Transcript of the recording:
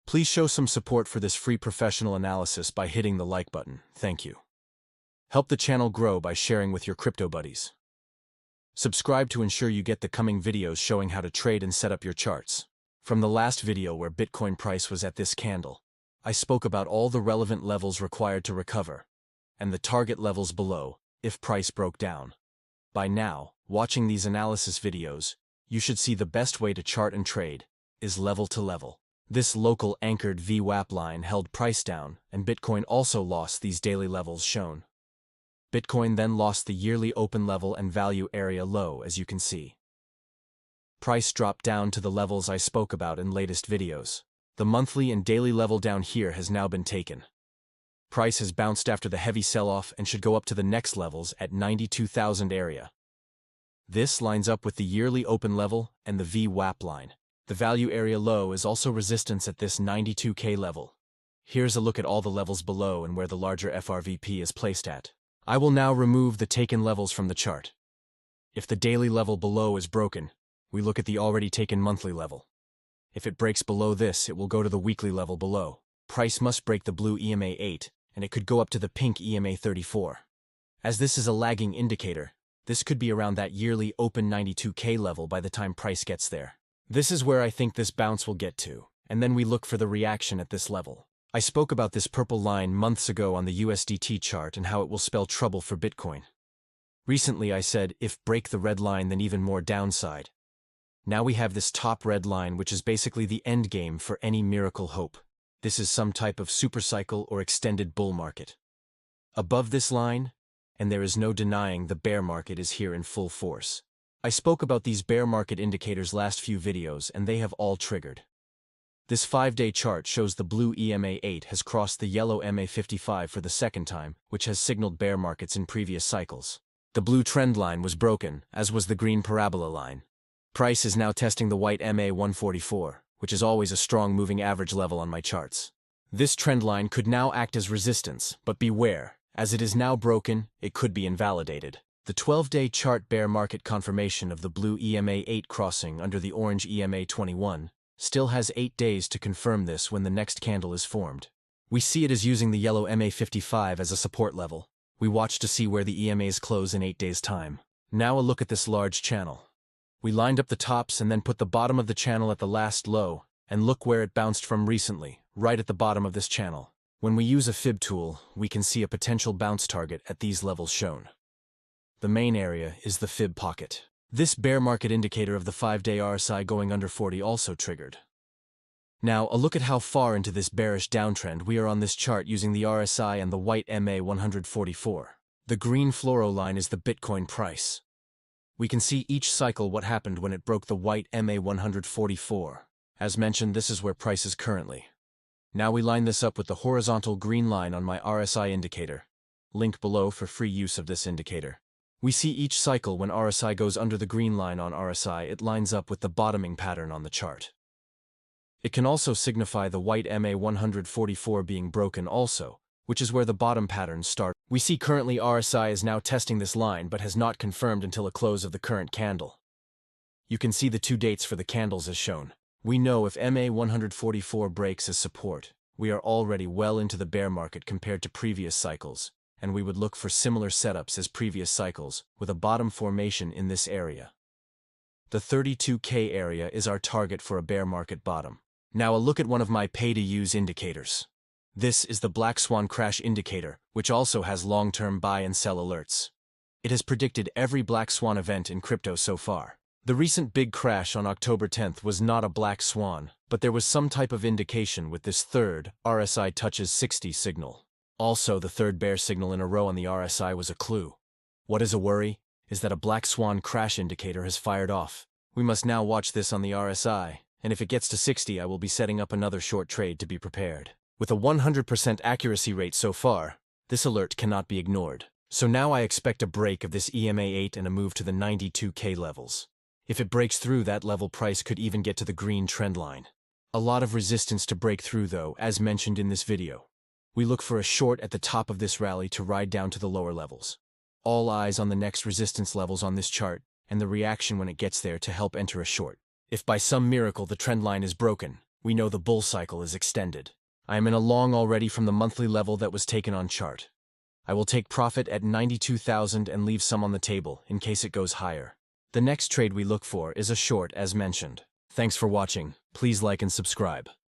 Please show some support for this free professional analysis by hitting the like button. Thank you. Help the channel grow by sharing with your crypto buddies. Subscribe to ensure you get the coming videos showing how to trade and set up your charts. From the last video where Bitcoin price was at this candle, I spoke about all the relevant levels required to recover, and the target levels below, if price broke down. By now, watching these analysis videos, you should see the best way to chart and trade is level to level. This local anchored VWAP line held price down, and Bitcoin also lost these daily levels shown. Bitcoin then lost the yearly open level and value area low, as you can see. Price dropped down to the levels I spoke about in latest videos. The monthly and daily level down here has now been taken. Price has bounced after the heavy sell-off and should go up to the next levels at 92,000 area. This lines up with the yearly open level and the VWAP line. The value area low is also resistance at this 92K level. Here's a look at all the levels below and where the larger FRVP is placed at. I will now remove the taken levels from the chart. If the daily level below is broken, we look at the already taken monthly level. If it breaks below this, it will go to the weekly level below. Price must break the blue EMA 8, and it could go up to the pink EMA 34. As this is a lagging indicator, this could be around that yearly open 92K level by the time price gets there. This is where I think this bounce will get to, and then we look for the reaction at this level. I spoke about this purple line months ago on the USDT chart and how it will spell trouble for Bitcoin. Recently I said, if break the red line, then even more downside. Now we have this top red line, which is basically the end game for any miracle hope. This is some type of supercycle or extended bull market. Above this line, and there is no denying the bear market is here in full force. I spoke about these bear market indicators last few videos, and they have all triggered. This 5-day chart shows the blue EMA 8 has crossed the yellow MA 55 for the second time, which has signaled bear markets in previous cycles. The blue trend line was broken, as was the green parabola line. Price is now testing the white MA 144, which is always a strong moving average level on my charts. This trend line could now act as resistance, but beware, as it is now broken, it could be invalidated. The 12-day chart bear market confirmation of the blue EMA 8 crossing under the orange EMA 21 still has 8 days to confirm this when the next candle is formed. We see it as using the yellow MA 55 as a support level. We watch to see where the EMAs close in 8 days' time. Now a look at this large channel. We lined up the tops and then put the bottom of the channel at the last low, and look where it bounced from recently, right at the bottom of this channel. When we use a fib tool, we can see a potential bounce target at these levels shown. The main area is the fib pocket. This bear market indicator of the 5-day RSI going under 40 also triggered. Now, a look at how far into this bearish downtrend we are on this chart using the RSI and the white MA 144. The green fluoro line is the Bitcoin price. We can see each cycle what happened when it broke the white MA 144. As mentioned, this is where price is currently. Now we line this up with the horizontal green line on my RSI indicator. Link below for free use of this indicator. We see each cycle when RSI goes under the green line on RSI, it lines up with the bottoming pattern on the chart. It can also signify the white MA 144 being broken also, which is where the bottom patterns start. We see currently RSI is now testing this line but has not confirmed until a close of the current candle. You can see the 2 dates for the candles as shown. We know if MA 144 breaks as support, we are already well into the bear market compared to previous cycles, and we would look for similar setups as previous cycles, with a bottom formation in this area. The 32K area is our target for a bear market bottom. Now a look at one of my pay-to-use indicators. This is the Black Swan Crash indicator, which also has long-term buy and sell alerts. It has predicted every Black Swan event in crypto so far. The recent big crash on October 10th was not a black swan, but there was some type of indication with this third RSI touches 60 signal. Also, the third bear signal in a row on the RSI was a clue. What is a worry is that a black swan crash indicator has fired off. We must now watch this on the RSI, and if it gets to 60, I will be setting up another short trade to be prepared. With a 100% accuracy rate so far, this alert cannot be ignored. So now I expect a break of this EMA 8 and a move to the 92K levels. If it breaks through that level, price could even get to the green trend line. A lot of resistance to break through though, as mentioned in this video. We look for a short at the top of this rally to ride down to the lower levels. All eyes on the next resistance levels on this chart, and the reaction when it gets there to help enter a short. If by some miracle the trend line is broken, We know the bull cycle is extended. I am in a long already from the monthly level that was taken on chart. I will take profit at 92,000 and leave some on the table in case it goes higher. The next trade we look for is a short as mentioned. Thanks for watching. Please like and subscribe.